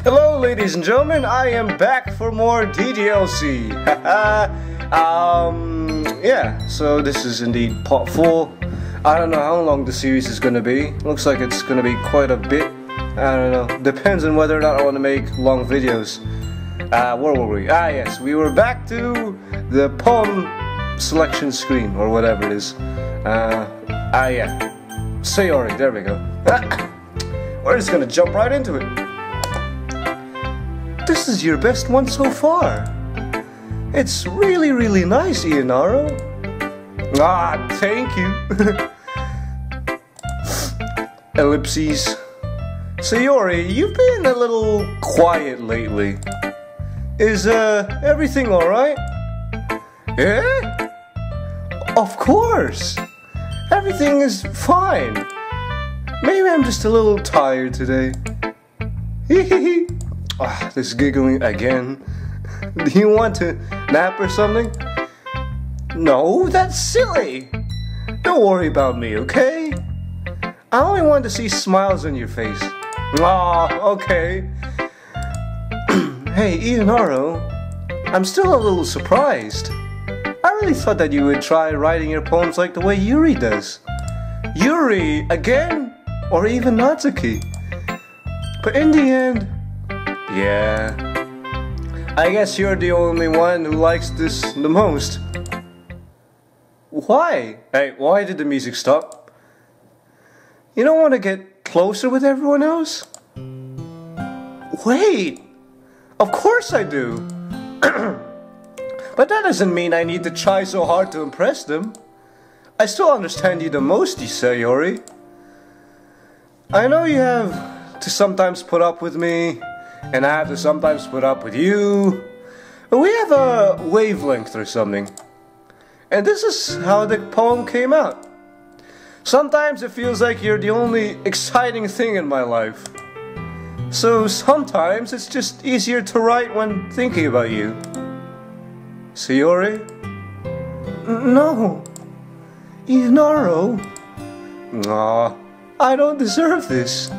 Hello ladies and gentlemen, I am back for more DDLC. Yeah, so this is indeed part 4. I don't know how long the series is gonna be. Looks like it's gonna be quite a bit. I don't know, depends on whether or not I want to make long videos. Where were we? Yes, we were back to the poem selection screen, or whatever it is. Yeah, Sayori, there we go. We're just gonna jump right into it. This is your best one so far. It's really nice, Ianaro. Thank you. Ellipses. Sayori, you've been a little quiet lately. Is everything alright? Yeah? Of course. Everything is fine. Maybe I'm just a little tired today. Hehehe. This giggling again. Do you want to nap or something? No, that's silly. Don't worry about me, okay? I only want to see smiles on your face. Okay. Hey, Ianaro, I'm still a little surprised. I really thought that you would try writing your poems like the way Yuri does. Yuri, again? Or even Natsuki. But in the end, yeah, I guess you're the only one who likes this the most. Why? Hey, why did the music stop? You don't want to get closer with everyone else? Wait, of course I do. But that doesn't mean I need to try so hard to impress them. I still understand you the most, Sayori. I know you have to sometimes put up with me, and I have to sometimes put up with you. But we have a wavelength or something. And this is how the poem came out. Sometimes it feels like you're the only exciting thing in my life. So sometimes it's just easier to write when thinking about you. Sayori? No. Ianaro? I don't deserve this.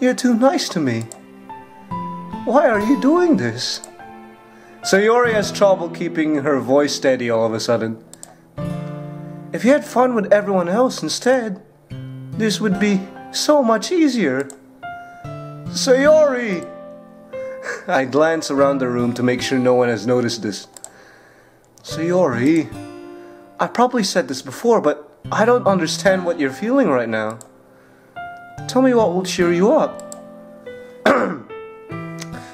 You're too nice to me. Why are you doing this? Sayori has trouble keeping her voice steady all of a sudden. If you had fun with everyone else instead, this would be so much easier. Sayori! I glance around the room to make sure no one has noticed this. Sayori, I probably said this before, but I don't understand what you're feeling right now. Tell me what will cheer you up.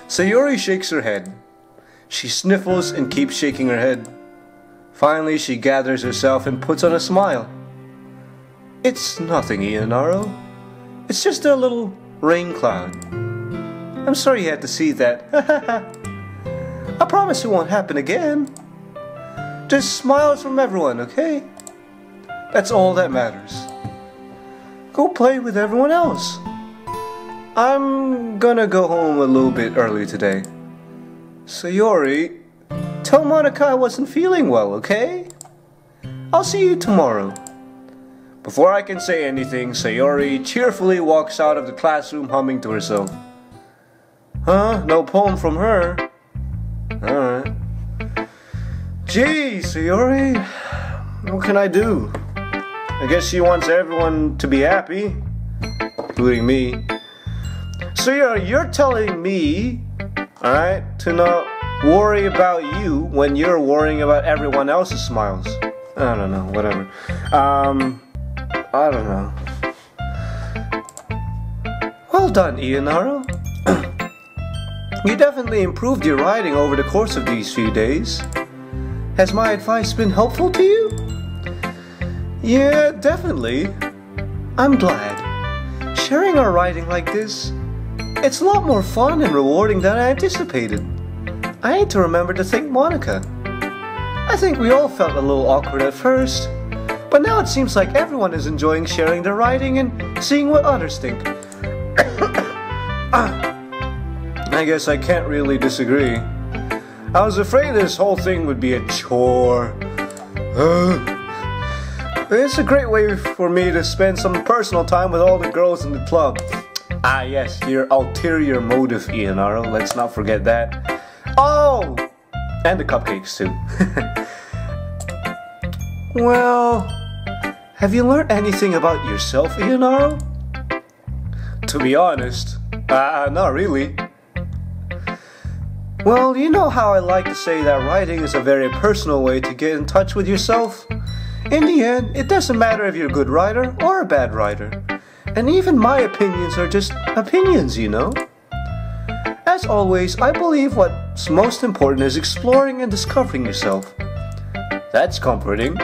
Sayori shakes her head. She sniffles and keeps shaking her head. Finally, she gathers herself and puts on a smile. It's nothing, Ianaro. It's just a little rain cloud. I'm sorry you had to see that. I promise it won't happen again. Just smiles from everyone, okay? That's all that matters. Go play with everyone else. I'm gonna go home a little bit early today. Sayori, tell Monica I wasn't feeling well, okay? I'll see you tomorrow. Before I can say anything, Sayori cheerfully walks out of the classroom humming to herself. Huh? No poem from her? Alright. Gee, Sayori, what can I do? I guess she wants everyone to be happy, including me. So you're telling me, alright, to not worry about you when you're worrying about everyone else's smiles. I don't know, whatever. I don't know. Well done, Ianaro. You definitely improved your writing over the course of these few days. Has my advice been helpful to you? Yeah, definitely. I'm glad. Sharing our writing like this, it's a lot more fun and rewarding than I anticipated. I need to remember to thank Monica. I think we all felt a little awkward at first, but now it seems like everyone is enjoying sharing their writing and seeing what others think. I guess I can't really disagree. I was afraid this whole thing would be a chore. It's a great way for me to spend some personal time with all the girls in the club. Ah yes, your ulterior motive, Ianaro, let's not forget that. Oh! And the cupcakes too. Well, have you learned anything about yourself, Ianaro? To be honest, not really. Well, you know how I like to say that writing is a very personal way to get in touch with yourself? In the end, it doesn't matter if you're a good writer or a bad writer. And even my opinions are just opinions, you know? As always, I believe what's most important is exploring and discovering yourself. That's comforting.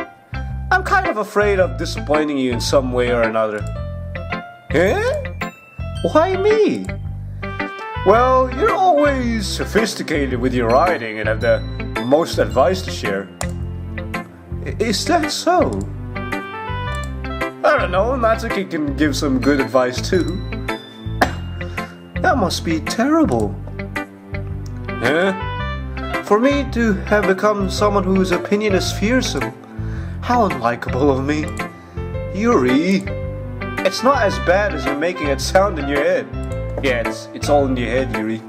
I'm kind of afraid of disappointing you in some way or another. Eh? Why me? Well, you're always sophisticated with your writing and have the most advice to share. Is that so? I don't know, Natsuki can give some good advice too. That must be terrible. Eh? For me to have become someone whose opinion is fearsome. How unlikable of me. Yuri, it's not as bad as you're making it sound in your head. Yeah, it's all in your head, Yuri.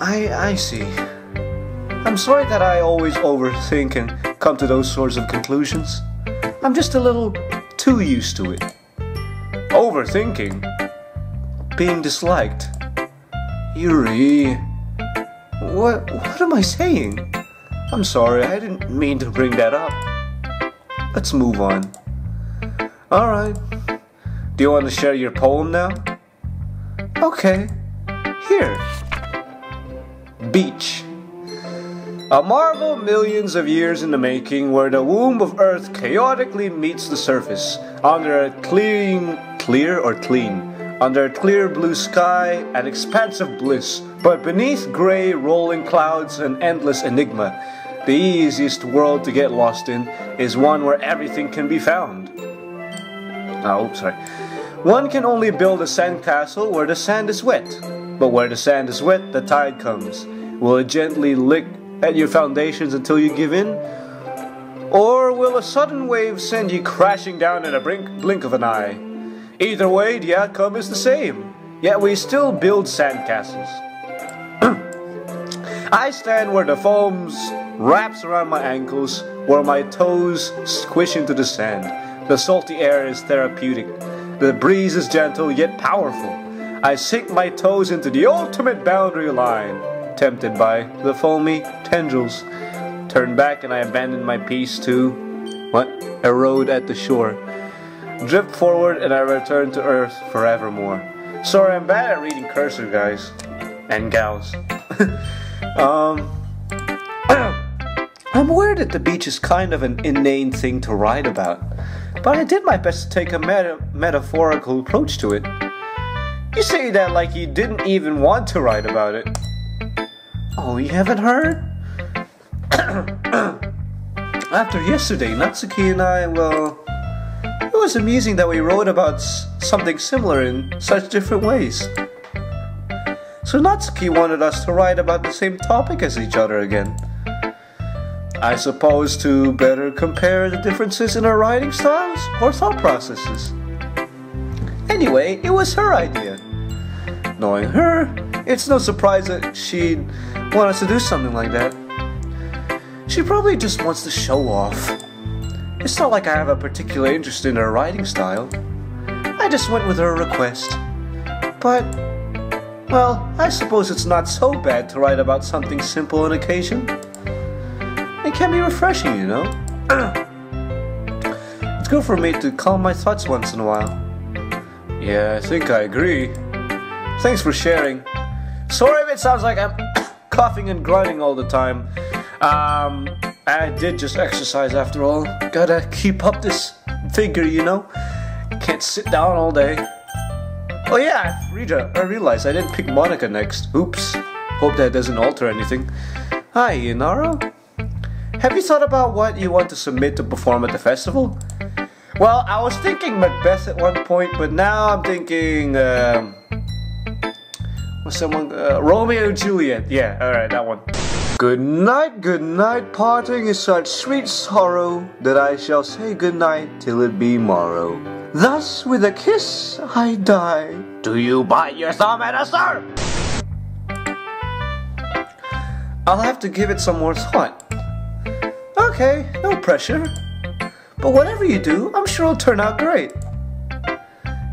I see. I'm sorry that I always overthink and come to those sorts of conclusions. I'm just a little too used to it. Overthinking? Being disliked? Yuri... What am I saying? I'm sorry, I didn't mean to bring that up. Let's move on. Alright. Do you want to share your poem now? Okay. Here. Beach. A marvel millions of years in the making, where the womb of Earth chaotically meets the surface, under a clear blue sky, an expansive bliss, but beneath grey rolling clouds an endless enigma. The easiest world to get lost in is one where everything can be found. One can only build a sandcastle where the sand is wet, but where the sand is wet, the tide comes. Will it gently lick at your foundations until you give in? Or will a sudden wave send you crashing down in a blink of an eye? Either way, the outcome is the same, yet we still build sandcastles. I stand where the foam wraps around my ankles, where my toes squish into the sand. The salty air is therapeutic. The breeze is gentle yet powerful. I sink my toes into the ultimate boundary line, tempted by the foamy tendrils. Turn back and I abandon my piece to erode at the shore. Drift forward and I return to Earth forevermore. Sorry, I'm bad at reading cursor, guys. And gals. I'm aware that the beach is kind of an inane thing to write about, but I did my best to take a metaphorical approach to it. You say that like you didn't even want to write about it. Oh, you haven't heard? After yesterday, Natsuki and I, well, it was amusing that we wrote about something similar in such different ways. So Natsuki wanted us to write about the same topic as each other again. I suppose to better compare the differences in our writing styles or thought processes. Anyway, it was her idea. Knowing her, it's no surprise that she'd want us to do something like that. She probably just wants to show off. It's not like I have a particular interest in her writing style. I just went with her request. But, well, I suppose it's not so bad to write about something simple on occasion. It can be refreshing, you know? It's good for me to calm my thoughts once in a while. Yeah, I think I agree. Thanks for sharing. Sorry if it sounds like I'm coughing and grunting all the time. I did just exercise after all. Gotta keep up this figure, you know? Can't sit down all day. Oh yeah, I realized I didn't pick Monica next. Oops. Hope that doesn't alter anything. Hi, Inaro. Have you thought about what you want to submit to perform at the festival? Well, I was thinking Macbeth at one point, but now I'm thinking, Romeo and Juliet. Yeah, alright, that one. Good night, parting is such sweet sorrow, that I shall say good night till it be morrow. Thus with a kiss I die. Do you bite your thumb at us, sir? I'll have to give it some more thought. Okay, no pressure. But whatever you do, I'm sure it'll turn out great.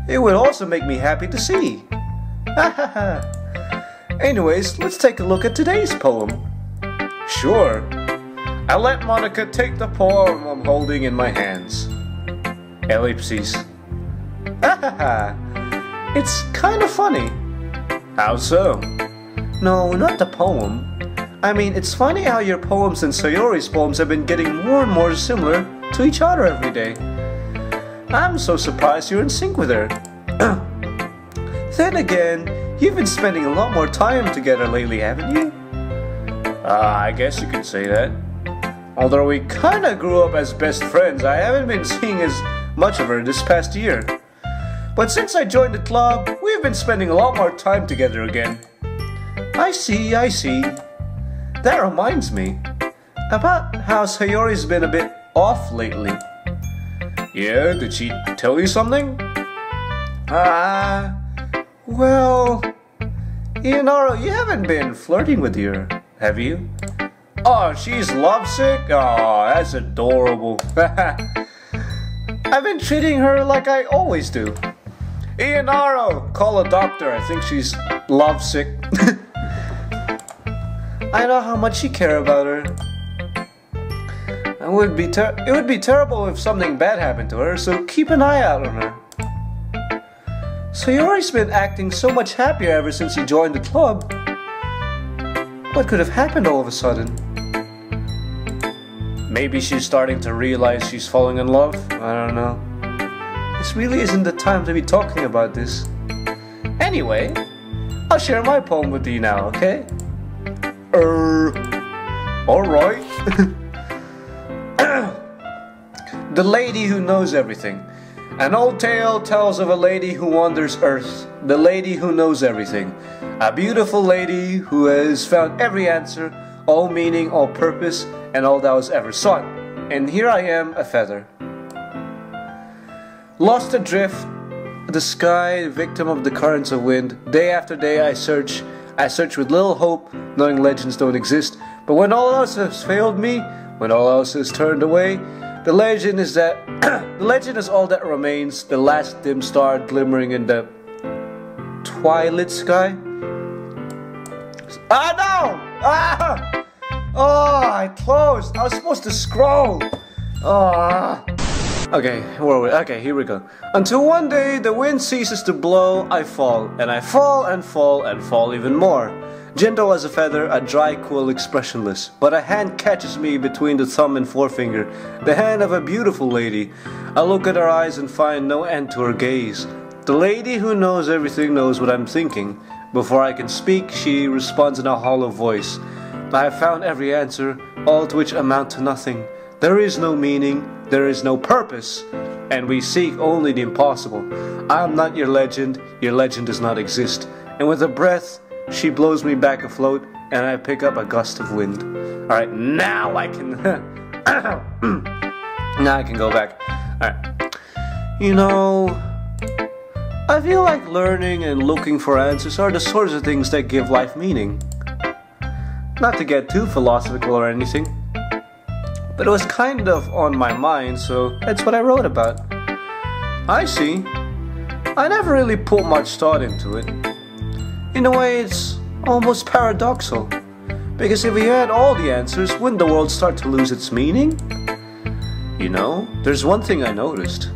It would also make me happy to see. Anyways, let's take a look at today's poem. Sure. I'll let Monica take the poem I'm holding in my hands. Ellipses. It's kind of funny. How so? No, not the poem. I mean, it's funny how your poems and Sayori's poems have been getting more and more similar to each other every day. I'm so surprised you're in sync with her. Then again, you've been spending a lot more time together lately, haven't you? I guess you could say that. Although we kinda grew up as best friends, I haven't been seeing as much of her this past year. But since I joined the club, we've been spending a lot more time together again. I see. That reminds me about how Sayori's been a bit off lately. Yeah, did she tell you something? Well, Ianaro, you haven't been flirting with her, have you? Oh, she's lovesick? Oh, that's adorable. I've been treating her like I always do. Ianaro, call a doctor. I think she's lovesick. I know how much you care about her. It would be terrible if something bad happened to her, so keep an eye out on her. Sayori's been acting so much happier ever since she joined the club. What could have happened all of a sudden? Maybe she's starting to realize she's falling in love? I don't know. This really isn't the time to be talking about this. Anyway, I'll share my poem with you now, okay? Alright. The Lady Who Knows Everything. An old tale tells of a lady who wanders earth, the lady who knows everything. A beautiful lady who has found every answer, all meaning, all purpose, and all that was ever sought. And here I am, a feather. Lost adrift, the sky, victim of the currents of wind. Day after day I search with little hope, knowing legends don't exist. But when all else has failed me, when all else is turned away, the legend is that the legend is all that remains, the last dim star glimmering in the twilight sky. Oh, I closed. I was supposed to scroll. Okay, okay, here we go. Until one day the wind ceases to blow, I fall, and I fall and fall and fall even more. Gentle as a feather, a dry, cool, expressionless. But a hand catches me between the thumb and forefinger, the hand of a beautiful lady. I look at her eyes and find no end to her gaze. The lady who knows everything knows what I'm thinking. Before I can speak, she responds in a hollow voice. I have found every answer, all to which amount to nothing. There is no meaning, there is no purpose, and we seek only the impossible. I am not your legend does not exist. And with a breath, she blows me back afloat, and I pick up a gust of wind. Alright, now I can... now I can go back. Alright. You know, I feel like learning and looking for answers are the sorts of things that give life meaning. Not to get too philosophical or anything, but it was kind of on my mind, so that's what I wrote about. I see. I never really put much thought into it. In a way, it's almost paradoxical. Because if we had all the answers, wouldn't the world start to lose its meaning? You know, there's one thing I noticed.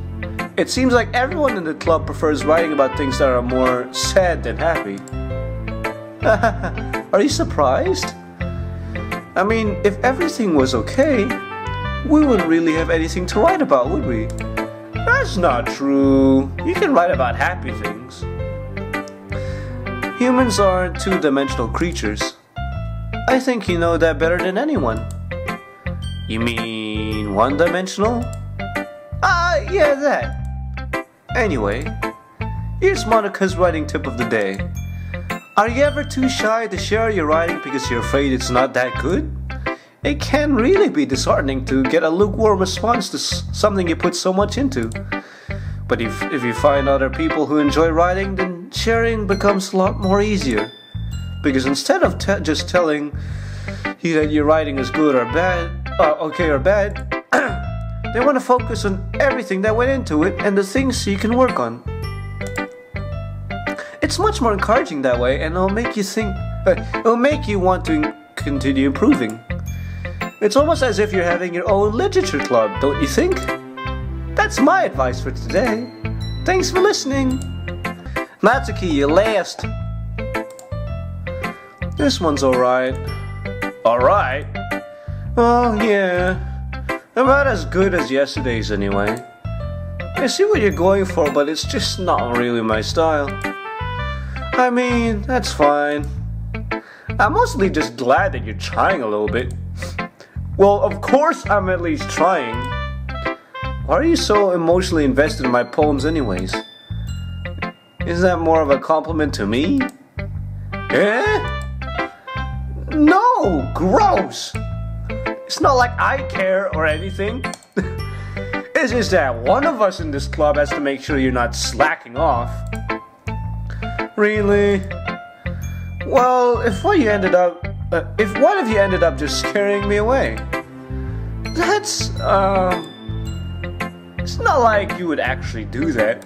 It seems like everyone in the club prefers writing about things that are more sad than happy. Are you surprised? I mean, if everything was okay, we wouldn't really have anything to write about, would we? That's not true. You can write about happy things. Humans are two-dimensional creatures. I think you know that better than anyone. You mean one-dimensional? Yeah, that. Anyway, here's Monica's writing tip of the day. Are you ever too shy to share your writing because you're afraid it's not that good? It can really be disheartening to get a lukewarm response to something you put so much into. But if you find other people who enjoy writing, then sharing becomes a lot more easier. Because instead of just telling you that your writing is good or bad, okay or bad, they want to focus on everything that went into it and the things you can work on. It's much more encouraging that way, and it'll make you want to continue improving. It's almost as if you're having your own literature club, don't you think? That's my advice for today. Thanks for listening. Natsuki, you last. This one's alright. Alright? Oh, yeah. About as good as yesterday's anyway. I see what you're going for, but it's just not really my style. I mean, that's fine. I'm mostly just glad that you're trying a little bit. Well, of course I'm at least trying. Why are you so emotionally invested in my poems anyways? Is that more of a compliment to me? Eh? No! Gross! It's not like I care or anything. It's just that one of us in this club has to make sure you're not slacking off. Really? Well, if one of you ended up just scaring me away, that's, it's not like you would actually do that.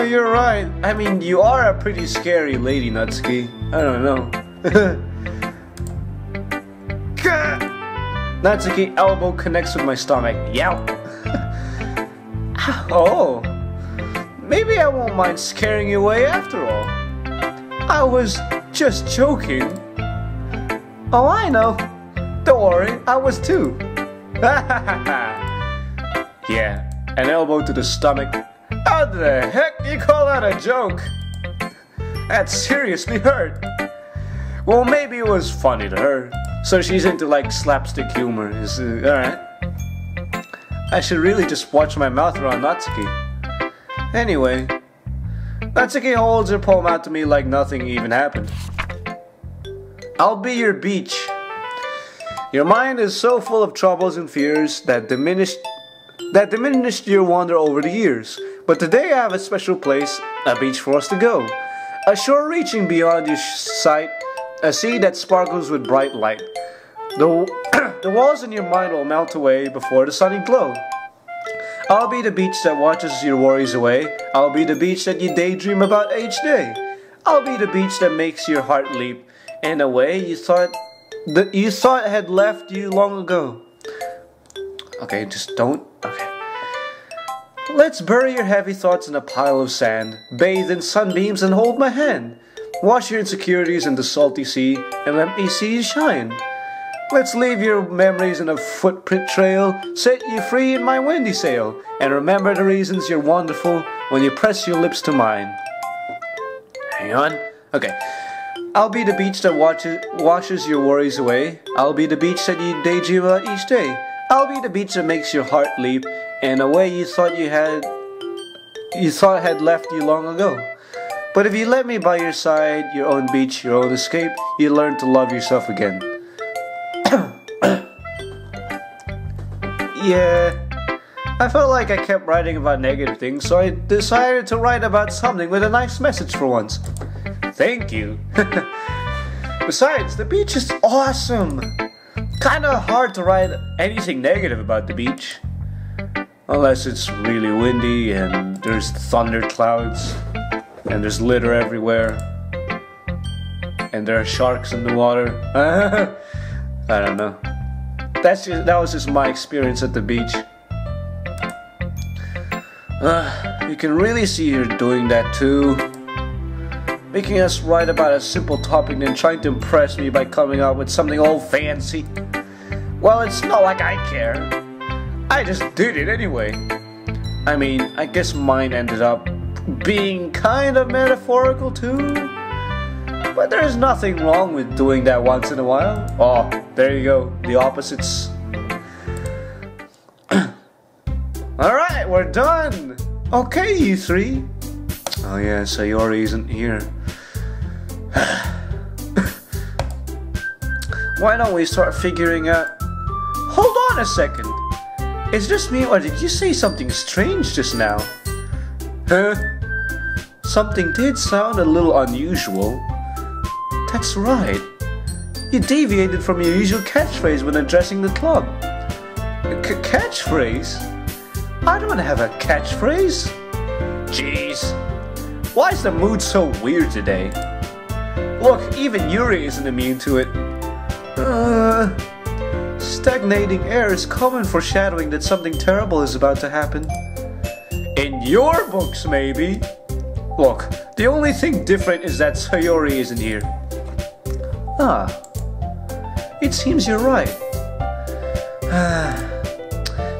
You're right. I mean, you are a pretty scary lady, Natsuki. I don't know. Natsuki elbow connects with my stomach. Yow! Oh, maybe I won't mind scaring you away after all. I was just joking. Oh, I know. Don't worry, I was too. Yeah, an elbow to the stomach. How the heck do you call that a joke? That seriously hurt. Well, maybe it was funny to her. So she's into like slapstick humor. Alright. I should really just watch my mouth around Natsuki. Anyway, Natsuki holds her poem out to me like nothing even happened. I'll be your beach. Your mind is so full of troubles and fears that diminished your wonder over the years. But today I have a special place, a beach for us to go. A shore reaching beyond your sight, a sea that sparkles with bright light. The walls in your mind will melt away before the sunny glow. I'll be the beach that washes your worries away. I'll be the beach that you daydream about each day. I'll be the beach that makes your heart leap in a way you thought had left you long ago. Okay, just don't. Okay. Let's bury your heavy thoughts in a pile of sand, bathe in sunbeams and hold my hand. Wash your insecurities in the salty sea and let me see you shine. Let's leave your memories in a footprint trail, set you free in my windy sail, and remember the reasons you're wonderful when you press your lips to mine. Hang on. Okay. I'll be the beach that washes your worries away. I'll be the beach that you daydream about each day. I'll be the beach that makes your heart leap in a way you thought had left you long ago. But if you let me by your side, your own beach, your own escape, you learn to love yourself again. Yeah, I felt like I kept writing about negative things, so I decided to write about something with a nice message for once. Thank you. Besides, the beach is awesome. Kinda hard to write anything negative about the beach. Unless it's really windy and there's thunder clouds and there's litter everywhere and there are sharks in the water. I don't know. That was just my experience at the beach. You can really see her doing that too. Making us write about a simple topic and trying to impress me by coming up with something all fancy. Well, it's not like I care. I just did it anyway. I mean, I guess mine ended up being kind of metaphorical too. But there's nothing wrong with doing that once in a while. Oh, there you go. The opposites. Alright, we're done. Okay, you three. Oh yeah, Sayori isn't here. Why don't we start figuring out... Hold on a second. Is this me or did you say something strange just now? Huh? Something did sound a little unusual. That's right. You deviated from your usual catchphrase when addressing the club. Catchphrase? I don't have a catchphrase. Jeez. Why is the mood so weird today? Look, even Yuri isn't immune to it. Stagnating air is common foreshadowing that something terrible is about to happen. In your books, maybe. Look, the only thing different is that Sayori isn't here. Ah, it seems you're right.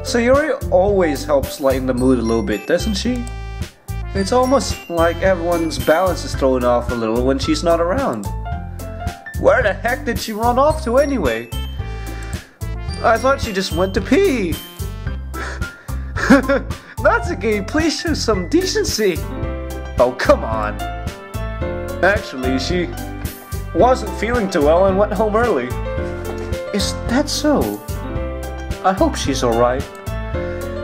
Sayori always helps lighten the mood a little bit, doesn't she? It's almost like everyone's balance is thrown off a little when she's not around. Where the heck did she run off to anyway? I thought she just went to pee. Natsuki, please show some decency. Oh, come on. Actually, she wasn't feeling too well and went home early. Is that so? I hope she's alright.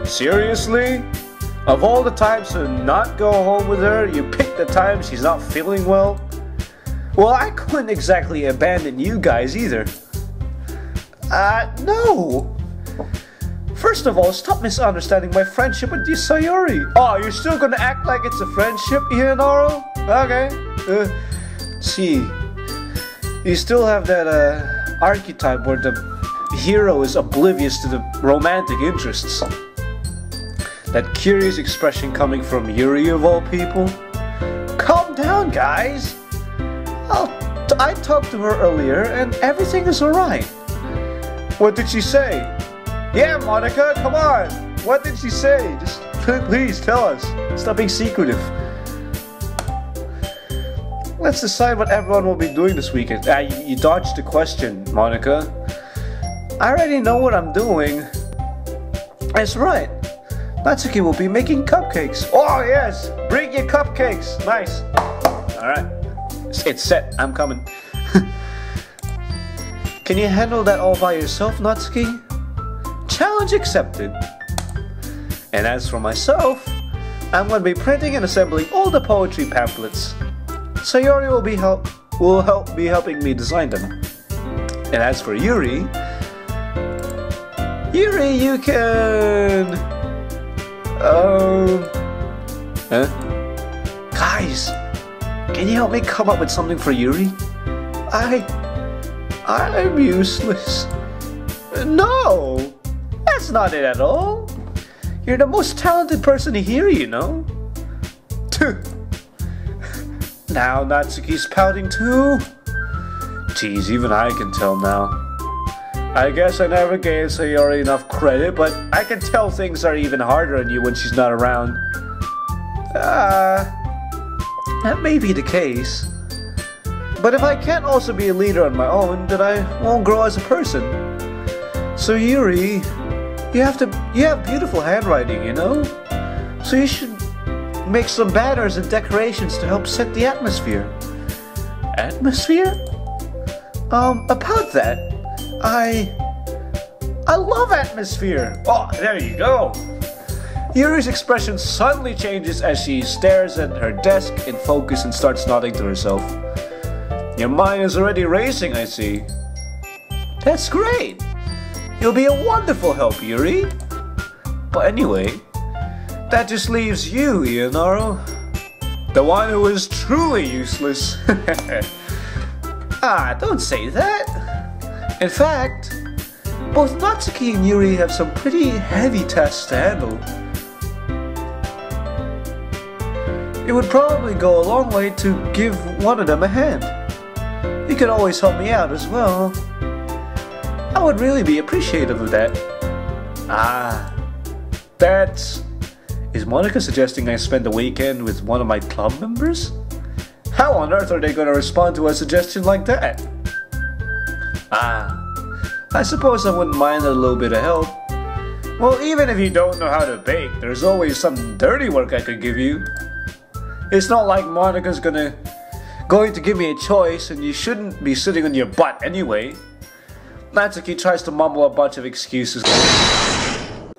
Seriously? Of all the times to not go home with her, you pick the time she's not feeling well? Well, I couldn't exactly abandon you guys either. No! First of all, stop misunderstanding my friendship with you, Sayori. Oh, you're still gonna act like it's a friendship, Ianaro? Okay. See, you still have that archetype where the hero is oblivious to the romantic interests. That curious expression coming from Yuri of all people. Calm down, guys. I talked to her earlier and everything is alright. What did she say? Yeah, Monica, come on. What did she say? Just please tell us. Stop being secretive. Let's decide what everyone will be doing this weekend. You dodged the question, Monica. I already know what I'm doing. That's right. Natsuki will be making cupcakes. Oh yes, bring your cupcakes. Nice. Alright, it's set. I'm coming. Can you handle that all by yourself, Natsuki? Challenge accepted. And as for myself, I'm going to be printing and assembling all the poetry pamphlets. Sayori will help be helping me design them. And as for Yuri, you can... Guys, can you help me come up with something for Yuri? I'm useless. No, that's not it at all. You're the most talented person here, you know. Now Natsuki's pouting too. Geez, even I can tell now. I guess I never gave Sayori enough credit, but I can tell things are even harder on you when she's not around. That may be the case. But if I can't also be a leader on my own, then I won't grow as a person. So Yuri, you have beautiful handwriting, you know? So you should make some banners and decorations to help set the atmosphere. Atmosphere? About that, I love atmosphere! Oh, there you go! Yuri's expression suddenly changes as she stares at her desk in focus and starts nodding to herself. Your mind is already racing, I see. That's great! You'll be a wonderful help, Yuri! But anyway, that just leaves you, Ianaro. The one who is truly useless. Don't say that! In fact, both Natsuki and Yuri have some pretty heavy tasks to handle. It would probably go a long way to give one of them a hand. You could always help me out as well. I would really be appreciative of that. Is Monica suggesting I spend the weekend with one of my club members? How on earth are they gonna respond to a suggestion like that? I suppose I wouldn't mind a little bit of help. Well, even if you don't know how to bake, there's always some dirty work I could give you. It's not like Monica's going to give me a choice, and you shouldn't be sitting on your butt anyway. Natsuki tries to mumble a bunch of excuses.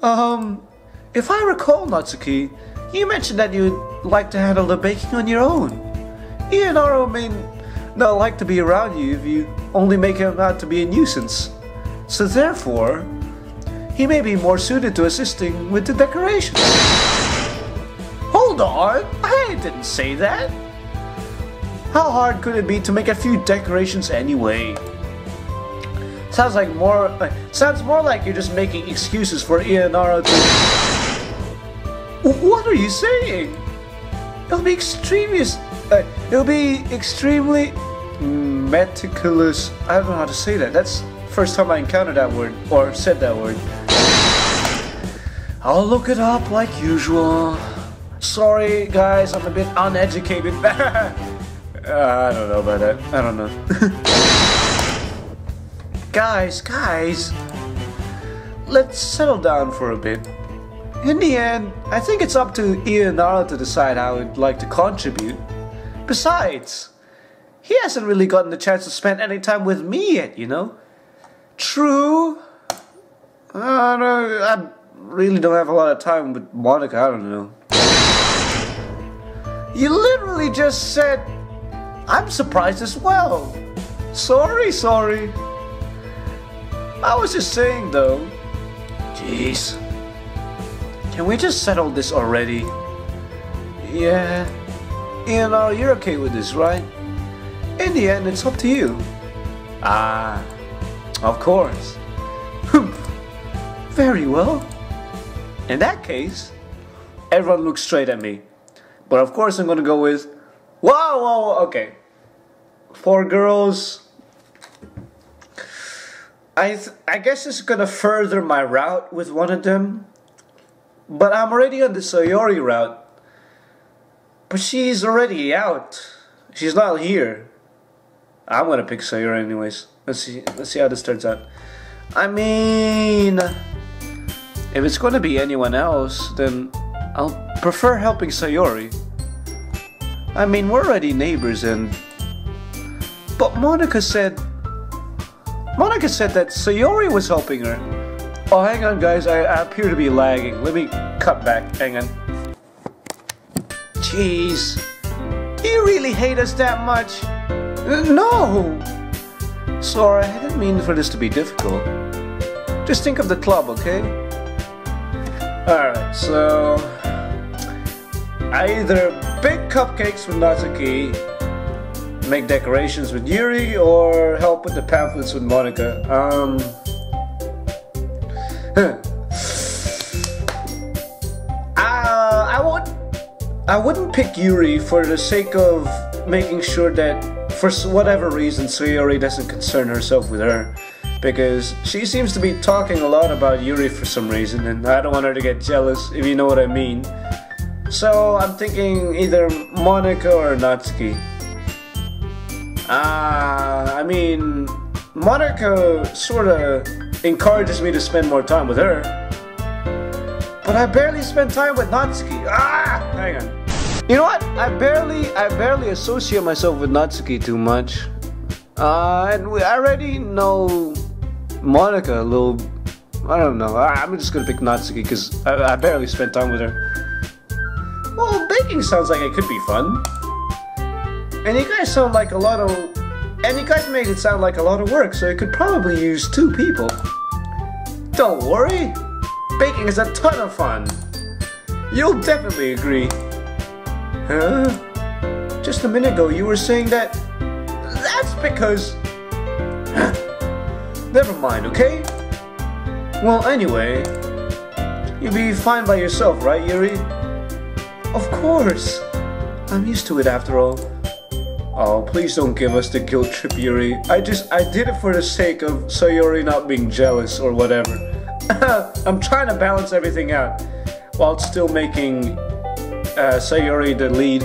If I recall, Natsuki, you mentioned that you'd like to handle the baking on your own. Ianaro may not like to be around you if you only make him out to be a nuisance. So therefore, he may be more suited to assisting with the decorations. Hold on, I didn't say that. How hard could it be to make a few decorations anyway? Sounds more like you're just making excuses for Ianaro to... What are you saying? It'll be extremely meticulous. I don't know how to say that. That's the first time I encountered that word, or said that word. I'll look it up like usual. Sorry guys, I'm a bit uneducated. I don't know about that. I don't know. Guys, let's settle down for a bit. In the end, I think it's up to Ianaro to decide how he'd like to contribute. Besides, he hasn't really gotten the chance to spend any time with me yet, you know? True. I really don't have a lot of time with Monica, I don't know. You literally just said, I'm surprised as well. Sorry. I was just saying though. Jeez. Can we just settle this already? Yeah. Ianaro, you're okay with this, right? In the end, it's up to you. Ah, of course. Very well. In that case, everyone looks straight at me. But of course I'm gonna go with... Whoa, okay. 4 girls... I guess it's gonna further my route with one of them. But I'm already on the Sayori route. But she's already out. She's not here. I'm gonna pick Sayori anyways. Let's see how this turns out. I mean, if it's gonna be anyone else, then I'll prefer helping Sayori. I mean, we're already neighbors and... But Monica said that Sayori was helping her. Oh, hang on guys, I appear to be lagging. Let me cut back, hang on. Jeez. You really hate us that much? No! Sorry, I didn't mean for this to be difficult. Just think of the club, okay? Alright, so... I either bake cupcakes with Natsuki, make decorations with Yuri, or help with the pamphlets with Monica. I wouldn't pick Yuri for the sake of making sure that, for whatever reason, Sayori doesn't concern herself with her. Because she seems to be talking a lot about Yuri for some reason, and I don't want her to get jealous, if you know what I mean. So I'm thinking either Monica or Natsuki. I mean, Monica sorta encourages me to spend more time with her. But I barely spend time with Natsuki. Hang on. You know what? I barely associate myself with Natsuki too much. And I already know Monica a little. I don't know. I'm just gonna pick Natsuki because I barely spend time with her. Well, baking sounds like it could be fun. And you guys sound like a lot of... And you guys made it sound like a lot of work, so it could probably use 2 people. Don't worry. Baking is a ton of fun. You'll definitely agree. Huh? Just a minute ago you were saying that... That's because... Never mind, okay? Well, anyway... You'll be fine by yourself, right, Yuri? Of course! I'm used to it after all. Oh, please don't give us the guilt trip, Yuri. I did it for the sake of Sayori not being jealous or whatever. I'm trying to balance everything out while still making Sayori the lead.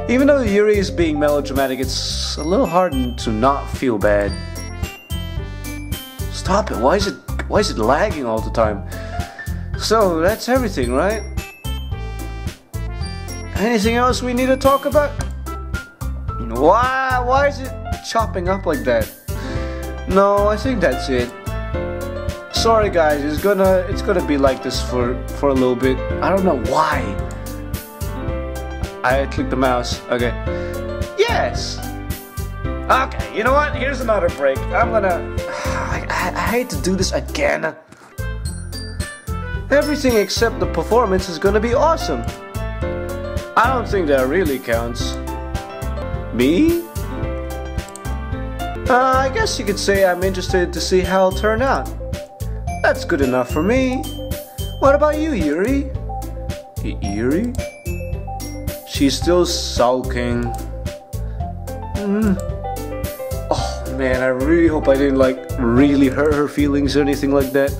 Even though Yuri is being melodramatic, it's a little hard to not feel bad. Stop it, why is it lagging all the time? So, that's everything, right? Anything else we need to talk about? Why is it chopping up like that? No, I think that's it. sorry guys, it's gonna be like this for a little bit. I don't know why. I clicked the mouse. Okay. Yes. Okay. You know what? Here's another break. I'm gonna. I hate to do this again. Everything except the performance is gonna be awesome. I don't think that really counts. Me? I guess you could say I'm interested to see how it'll turn out. That's good enough for me. What about you, Yuri? Yuri? She's still sulking. Oh man, I really hope I didn't like really hurt her feelings or anything like that.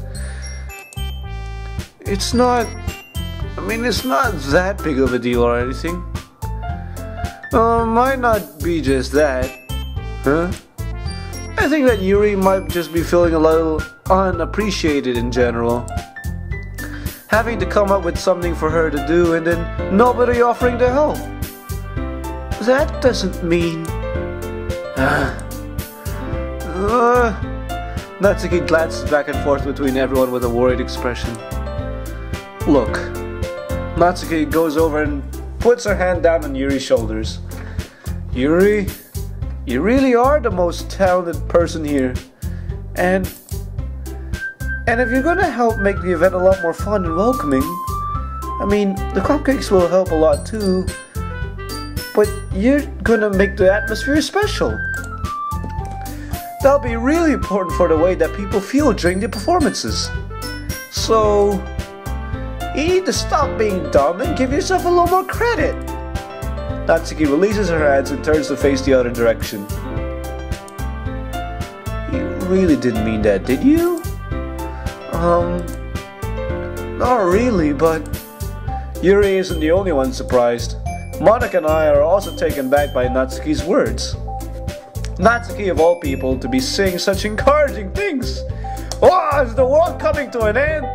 It's not that big of a deal or anything. Might not be just that. Huh? I think that Yuri might just be feeling a little unappreciated in general. Having to come up with something for her to do and then nobody offering to help. That doesn't mean... Natsuki glances back and forth between everyone with a worried expression. Look. Natsuki goes over and puts her hand down on Yuri's shoulders. Yuri, you really are the most talented person here. And if you're gonna help make the event a lot more fun and welcoming, I mean, the cupcakes will help a lot too, but you're gonna make the atmosphere special. That'll be really important for the way that people feel during the performances. So, you need to stop being dumb and give yourself a little more credit. Natsuki releases her hands and turns to face the other direction. You really didn't mean that, did you? Not really, but... Yuri isn't the only one surprised. Monica and I are also taken back by Natsuki's words. Natsuki, of all people, to be saying such encouraging things. Oh, is the world coming to an end?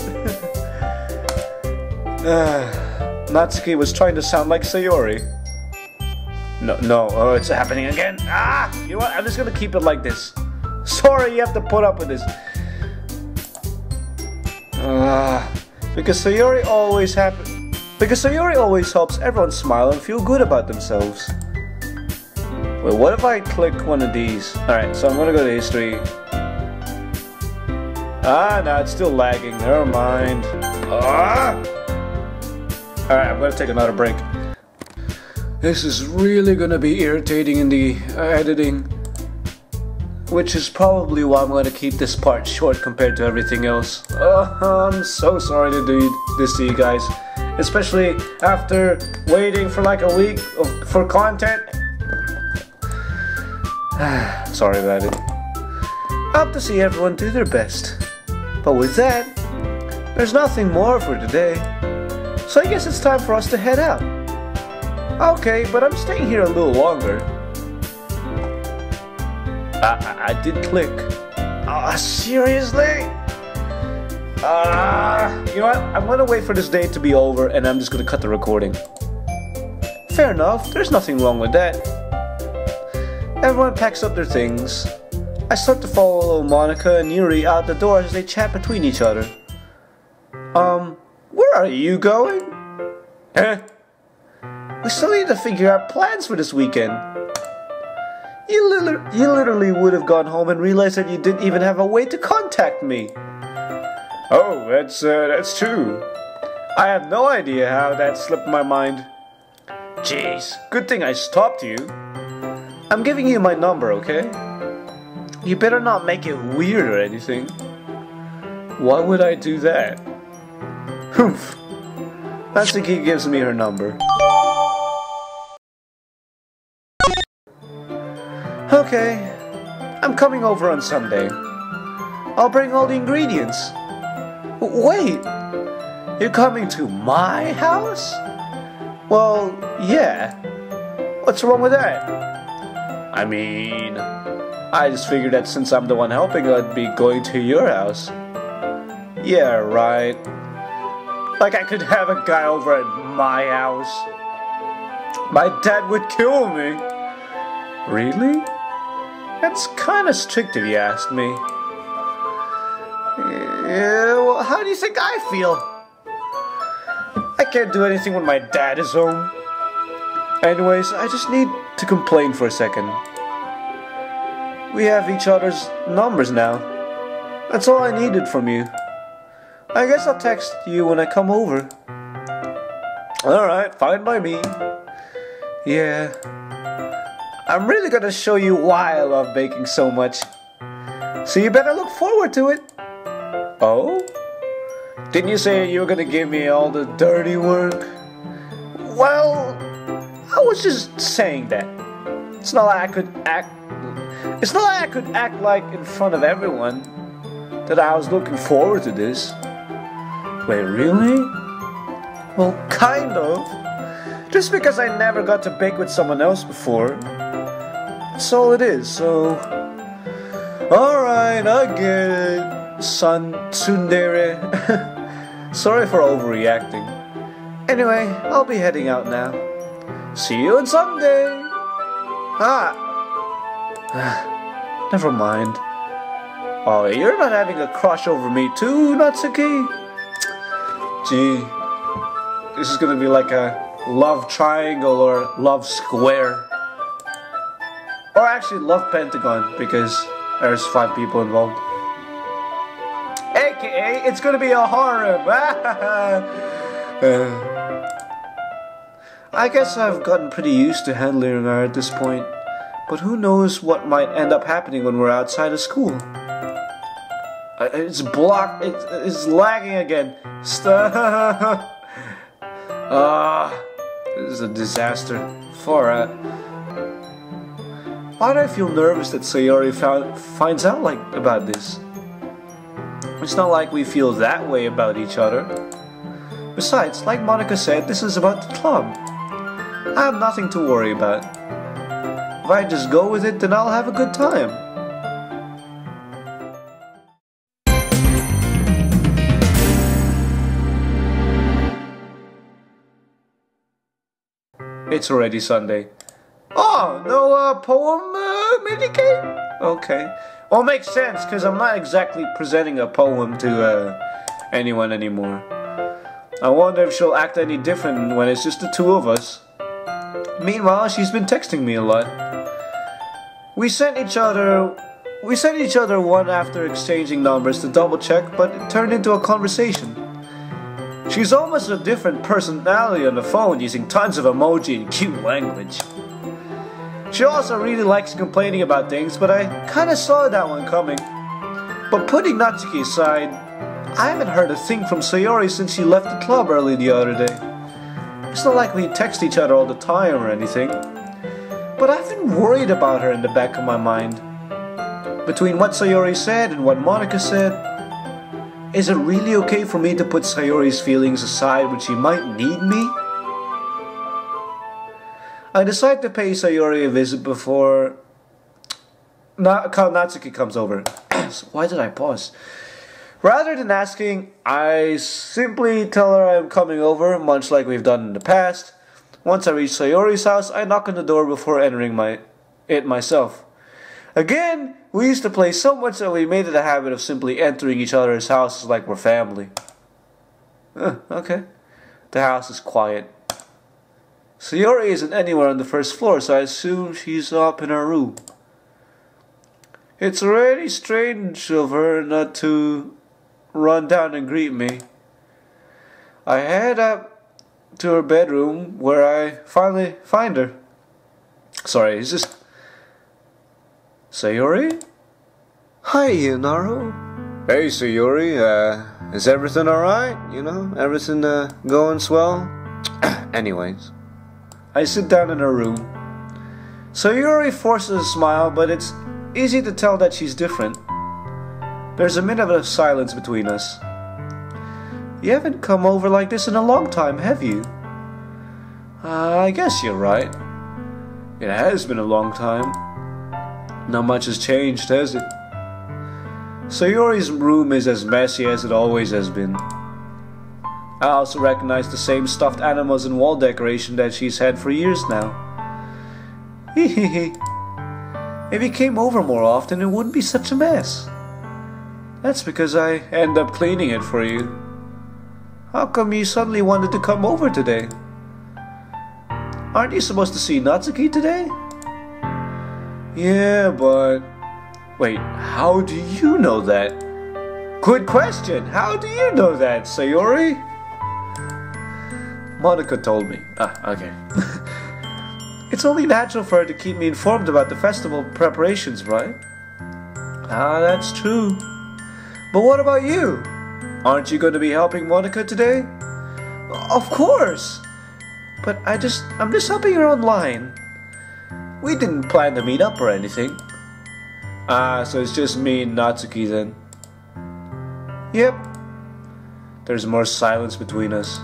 Natsuki was trying to sound like Sayori. No, oh, it's happening again. You know what? I'm just gonna keep it like this. Sorry, you have to put up with this. Because Sayori always helps everyone smile and feel good about themselves. Wait, what if I click one of these? Alright, so I'm gonna go to history. No, it's still lagging. Never mind. Alright, I'm gonna take another break. This is really gonna be irritating in the editing. Which is probably why I'm gonna keep this part short compared to everything else. I'm so sorry to do this to you guys. Especially after waiting for like a week for content. Sorry about it. I hope to see everyone do their best. But with that, there's nothing more for today. So I guess it's time for us to head out. Okay, but I'm staying here a little longer. I did click. Seriously? You know what? I'm gonna wait for this day to be over and I'm just gonna cut the recording. Fair enough, there's nothing wrong with that. Everyone packs up their things. I start to follow Monica and Yuri out the door as they chat between each other. Where are you going? Huh? We still need to figure out plans for this weekend. You literally would have gone home and realized that you didn't even have a way to contact me. Oh, that's true. I have no idea how that slipped my mind. Jeez, good thing I stopped you. I'm giving you my number, okay? You better not make it weird or anything. Why would I do that? Humph. Natsuki gives me her number. Okay, I'm coming over on Sunday. I'll bring all the ingredients. Wait, you're coming to my house? Well, yeah. What's wrong with that? I mean, I just figured that since I'm the one helping, I'd be going to your house. Yeah, right. Like I could have a guy over at my house. My dad would kill me. Really? That's kinda strict if you ask me. Yeah, well, how do you think I feel? I can't do anything when my dad is home. Anyways, I just need to complain for a second. We have each other's numbers now. That's all I needed from you. I guess I'll text you when I come over. Alright, fine by me. Yeah. I'm really gonna show you why I love baking so much. So you better look forward to it. Oh? Didn't you say you were gonna give me all the dirty work? Well, I was just saying that. It's not like I could act like in front of everyone that I was looking forward to this. Wait, really? Well, kind of. Just because I never got to bake with someone else before. That's all it is, so... Alright, I get it, son tsundere. Sorry for overreacting. Anyway, I'll be heading out now. See you on Sunday! Never mind. Oh, you're not having a crush over me too, Natsuki? Gee, this is gonna be like a love triangle or love square. Or actually love pentagon, because there's 5 people involved. AKA, it's gonna be a harem. I guess I've gotten pretty used to handling her at this point. But who knows what might end up happening when we're outside of school. It's blocked. It's lagging again. Stop. This is a disaster. Far out. Why do I feel nervous that Sayori finds out about this? It's not like we feel that way about each other. Besides, like Monica said, this is about the club. I have nothing to worry about. If I just go with it, then I'll have a good time. It's already Sunday. Oh, no poem mini-game? Okay. Well, makes sense, because I'm not exactly presenting a poem to anyone anymore. I wonder if she'll act any different when it's just the 2 of us. Meanwhile, she's been texting me a lot. We sent each other one after exchanging numbers to double check, but it turned into a conversation. She's almost a different personality on the phone, using tons of emoji and cute language. She also really likes complaining about things, but I kinda saw that one coming. But putting Natsuki aside, I haven't heard a thing from Sayori since she left the club early the other day. It's not like we text each other all the time or anything. But I've been worried about her in the back of my mind. Between what Sayori said and what Monica said, is it really okay for me to put Sayori's feelings aside when she might need me? I decide to pay Sayori a visit before Natsuki comes over. Why did I pause? Rather than asking, I simply tell her I'm coming over, much like we've done in the past. Once I reach Sayori's house, I knock on the door before entering it myself. Again, we used to play so much that we made it a habit of simply entering each other's houses like we're family. Okay. The house is quiet. Sayori isn't anywhere on the first floor, so I assume she's up in her room. It's already strange of her not to run down and greet me. I head up to her bedroom, where I finally find her. Sorry, is this Sayori? Hi, Naru. Hey, Sayori. Is everything alright? You know, everything going swell? Anyways, I sit down in her room. Sayori forces a smile, but it's easy to tell that she's different. There's a minute of silence between us. You haven't come over like this in a long time, have you? I guess you're right. It has been a long time. Not much has changed, has it? Sayori's room is as messy as it always has been. I also recognize the same stuffed animals and wall decoration that she's had for years now. Hehehe. If you came over more often, it wouldn't be such a mess. That's because I end up cleaning it for you. How come you suddenly wanted to come over today? Aren't you supposed to see Natsuki today? Yeah, but... Wait, how do you know that? Good question! How do you know that, Sayori? Monica told me. Okay. It's only natural for her to keep me informed about the festival preparations, right? That's true. But what about you? Aren't you going to be helping Monica today? Of course! But I'm just helping her online. We didn't plan to meet up or anything. So it's just me and Natsuki then. Yep. There's more silence between us.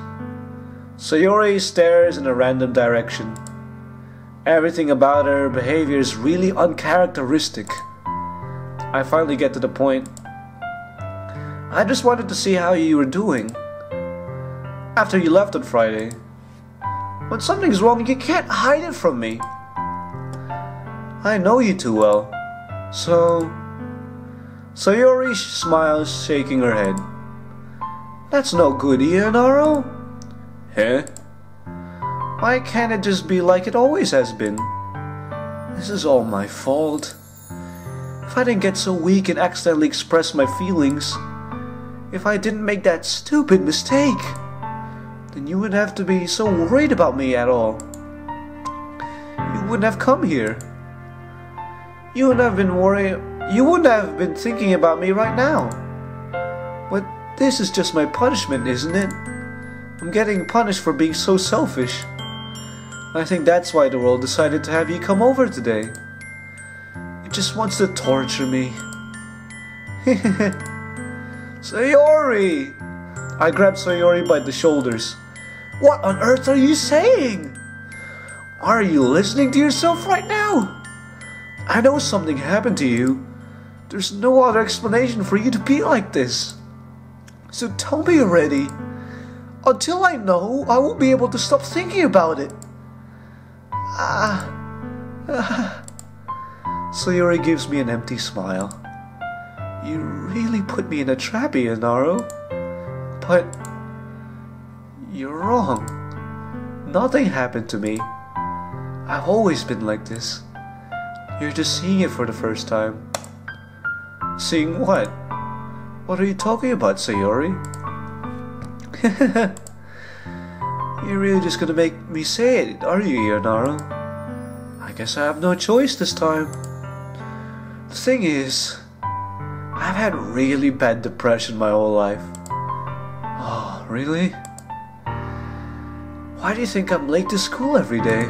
Sayori stares in a random direction. Everything about her behavior is really uncharacteristic. I finally get to the point. I just wanted to see how you were doing. After you left on Friday. When something's wrong, you can't hide it from me. I know you too well. So... Sayori smiles, shaking her head. That's no good, Ianaro. Huh? Why can't it just be like it always has been? This is all my fault. If I didn't get so weak and accidentally express my feelings, if I didn't make that stupid mistake, then you wouldn't have to be so worried about me at all. You wouldn't have come here. You wouldn't have been worried. You wouldn't have been thinking about me right now. But this is just my punishment, isn't it? I'm getting punished for being so selfish. I think that's why the world decided to have you come over today. It just wants to torture me. Sayori! I grabbed Sayori by the shoulders. What on earth are you saying? Are you listening to yourself right now? I know something happened to you. There's no other explanation for you to be like this. So tell me already. Until I know, I won't be able to stop thinking about it. Sayori gives me an empty smile. You really put me in a trap, Ianaro. But you're wrong. Nothing happened to me. I've always been like this. You're just seeing it for the first time. Seeing what? What are you talking about, Sayori? You're really just gonna make me say it, are you, Ianaro? I guess I have no choice this time. The thing is, I've had really bad depression my whole life. Oh, really? Why do you think I'm late to school every day?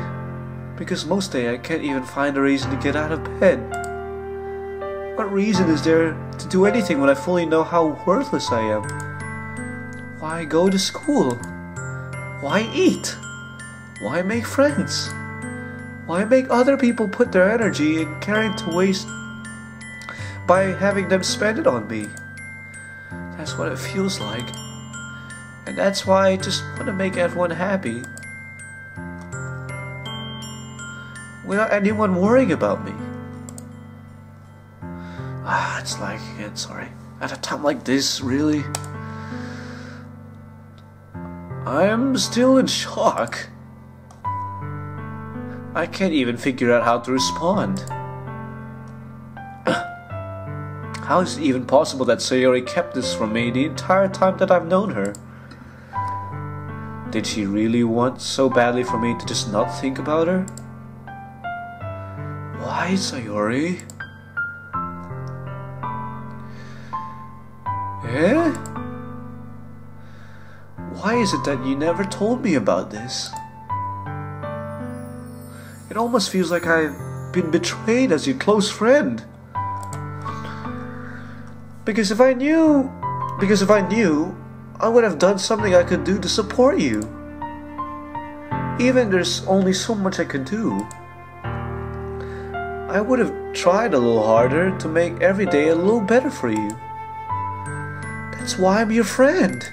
Because most days I can't even find a reason to get out of bed. What reason is there to do anything when I fully know how worthless I am? Why go to school? Why eat? Why make friends? Why make other people put their energy and caring to waste by having them spend it on me? That's what it feels like. And that's why I just want to make everyone happy. Without anyone worrying about me. It's like, sorry. At a time like this, really? I'm still in shock. I can't even figure out how to respond. How is it even possible that Sayori kept this from me the entire time that I've known her? Did she really want so badly for me to just not think about her? Why, Sayori? Eh? Why is it that you never told me about this? It almost feels like I've been betrayed as your close friend. Because if I knew, I would have done something I could do to support you. Even there's only so much I could do. I would have tried a little harder to make every day a little better for you. That's why I'm your friend.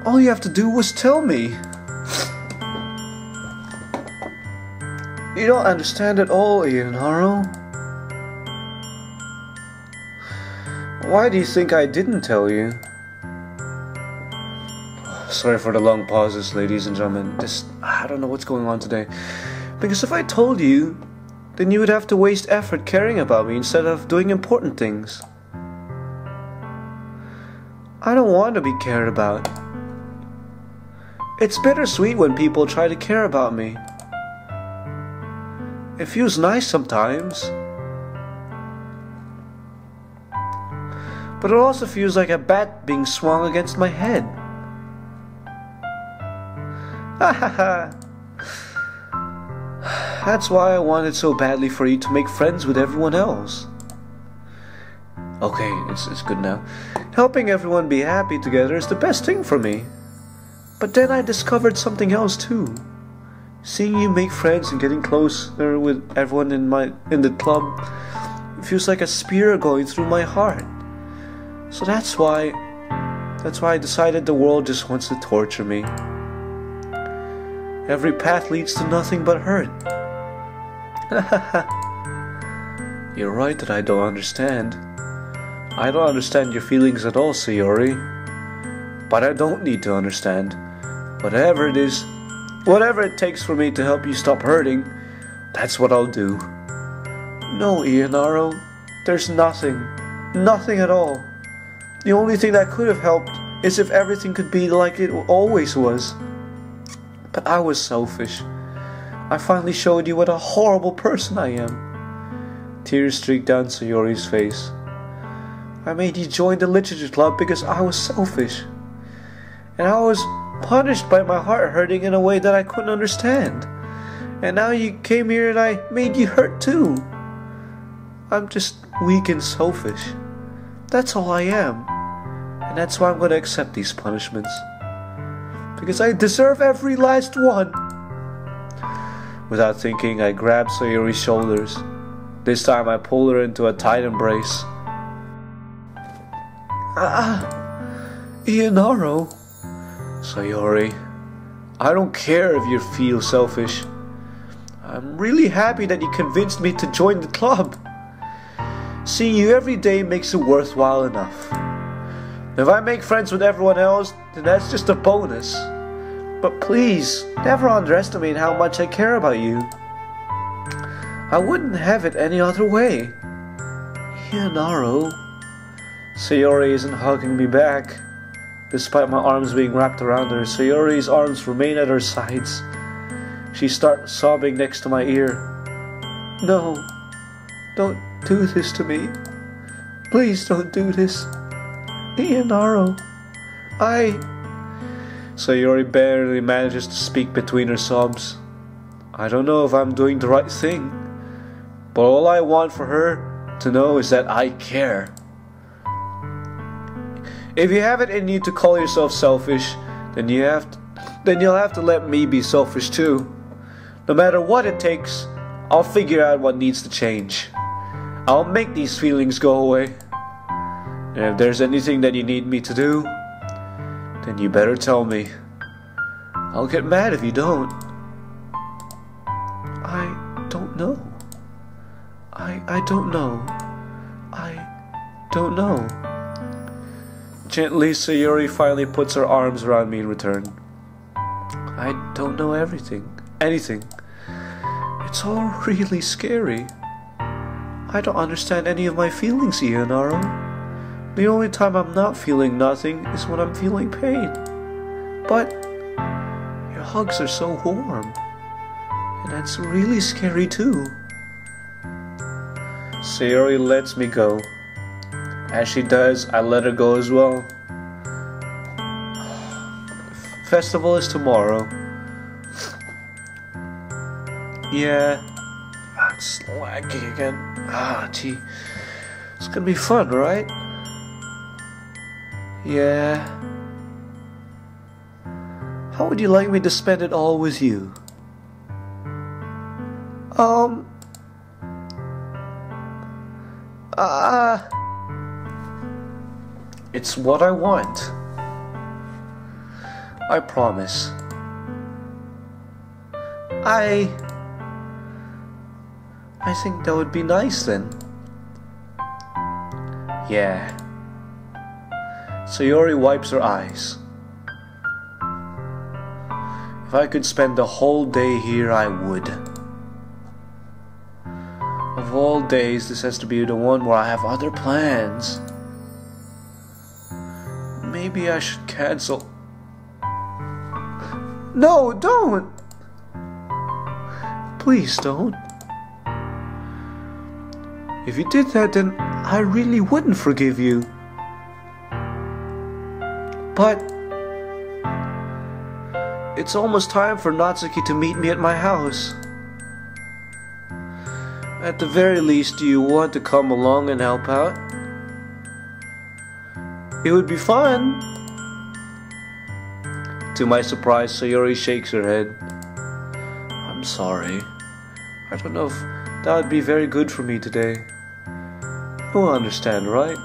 All you have to do was tell me. You don't understand at all, Ianaro. Why do you think I didn't tell you? Sorry for the long pauses, ladies and gentlemen. I don't know what's going on today. Because if I told you, then you would have to waste effort caring about me instead of doing important things. I don't want to be cared about. It's bittersweet when people try to care about me. It feels nice sometimes. But it also feels like a bat being swung against my head. That's why I wanted so badly for you to make friends with everyone else. Okay, it's good now. Helping everyone be happy together is the best thing for me. But then I discovered something else too. Seeing you make friends and getting closer with everyone in the club, it feels like a spear going through my heart. So that's why I decided the world just wants to torture me. Every path leads to nothing but hurt. You're right that I don't understand. I don't understand your feelings at all, Sayori. But I don't need to understand. Whatever it is, whatever it takes for me to help you stop hurting, that's what I'll do. No, Ianaro, there's nothing at all. The only thing that could have helped is if everything could be like it always was. But I was selfish. I finally showed you what a horrible person I am. Tears streaked down Sayori's face. I made you join the literature club because I was selfish. And I was punished by my heart hurting in a way that I couldn't understand. And now you came here and I made you hurt too. I'm just weak and selfish. That's all I am. And that's why I'm going to accept these punishments. Because I deserve every last one. Without thinking, I grabbed Sayori's shoulders. This time I pulled her into a tight embrace. Ianaro. Sayori, I don't care if you feel selfish. I'm really happy that you convinced me to join the club. Seeing you every day makes it worthwhile enough. If I make friends with everyone else, then that's just a bonus. But please, never underestimate how much I care about you. I wouldn't have it any other way. Ianaro. Sayori isn't hugging me back. Despite my arms being wrapped around her, Sayori's arms remain at her sides. She starts sobbing next to my ear. No, don't do this to me. Please don't do this. Ianaro, Sayori barely manages to speak between her sobs. I don't know if I'm doing the right thing, but all I want for her to know is that I care. If you have it in you to call yourself selfish, then you'll have to let me be selfish too. No matter what it takes, I'll figure out what needs to change. I'll make these feelings go away. And if there's anything that you need me to do, then you better tell me. I'll get mad if you don't. I don't know. I don't know. I don't know. Gently, Sayori finally puts her arms around me in return. I don't know anything. It's all really scary. I don't understand any of my feelings, Ianaro. The only time I'm not feeling nothing is when I'm feeling pain. But your hugs are so warm. And that's really scary too. Sayori lets me go. As she does, I let her go as well. Festival is tomorrow. Yeah. It's laggy again. Gee. It's gonna be fun, right? Yeah. How would you like me to spend it all with you? It's what I want. I promise. I think that would be nice then. Yeah, Sayori wipes her eyes. If I could spend the whole day here, I would. Of all days, this has to be the one where I have other plans. Maybe I should cancel. No, don't! Please don't. If you did that, then I really wouldn't forgive you. But it's almost time for Natsuki to meet me at my house. At the very least, do you want to come along and help out? It would be fun. To my surprise, Sayori shakes her head. I'm sorry. I don't know if that would be very good for me today. You'll understand, right?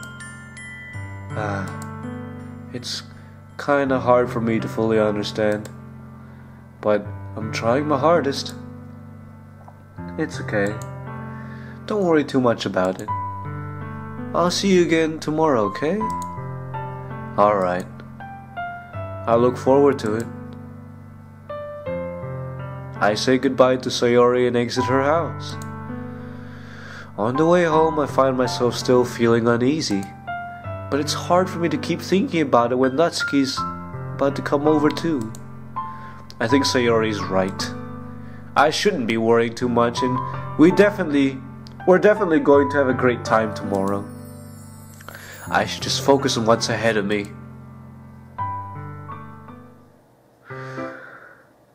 It's kinda hard for me to fully understand. But I'm trying my hardest. It's okay. Don't worry too much about it. I'll see you again tomorrow, okay? Alright. I look forward to it. I say goodbye to Sayori and exit her house. On the way home, I find myself still feeling uneasy. But it's hard for me to keep thinking about it when Natsuki's about to come over too. I think Sayori's right. I shouldn't be worrying too much, and we're definitely going to have a great time tomorrow. I should just focus on what's ahead of me.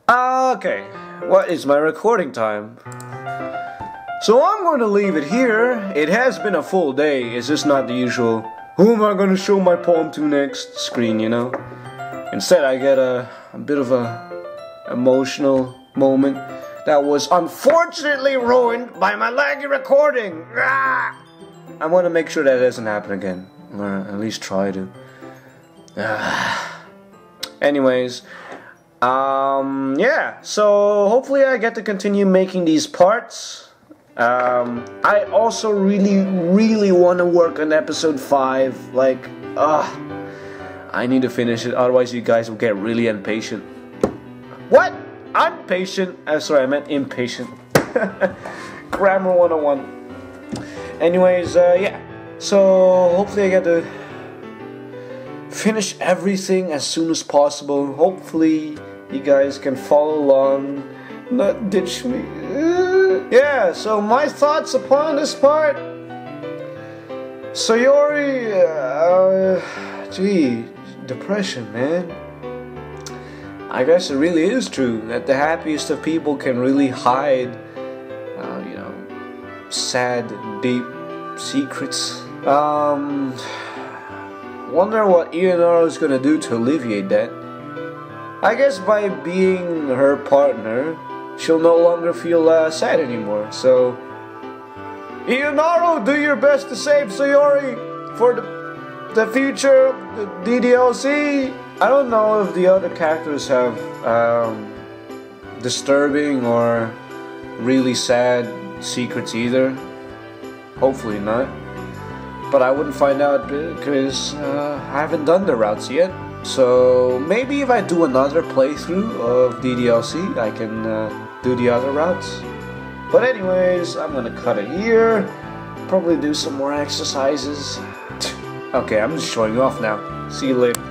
Okay, what is my recording time? So I'm going to leave it here. It has been a full day. It's just not the usual, who am I going to show my poem to next screen, you know? Instead, I get a bit of a emotional moment that was unfortunately ruined by my laggy recording. I want to make sure that doesn't happen again, or at least try to. Anyways, yeah, so hopefully I get to continue making these parts. I also really want to work on episode 5. Like, I need to finish it, otherwise you guys will get really impatient. What? Impatient? Sorry, I meant impatient. Grammar 101. Anyways, yeah. So, hopefully I get to finish everything as soon as possible. Hopefully you guys can follow along, not ditch me. Yeah, so my thoughts upon this part. Sayori, gee, depression, man. I guess it really is true that the happiest of people can really hide, you know, sad, deep secrets. Wonder what Ionaro is gonna do to alleviate that. I guess by being her partner, she'll no longer feel sad anymore. So, Ionaro, do your best to save Sayori for the future of the DDLC. I don't know if the other characters have disturbing or really sad secrets either. Hopefully not. But I wouldn't find out because I haven't done the routes yet. So maybe if I do another playthrough of DDLC, I can do the other routes. But anyways, I'm gonna cut it here. Probably do some more exercises. Okay, I'm just showing off now. See you later.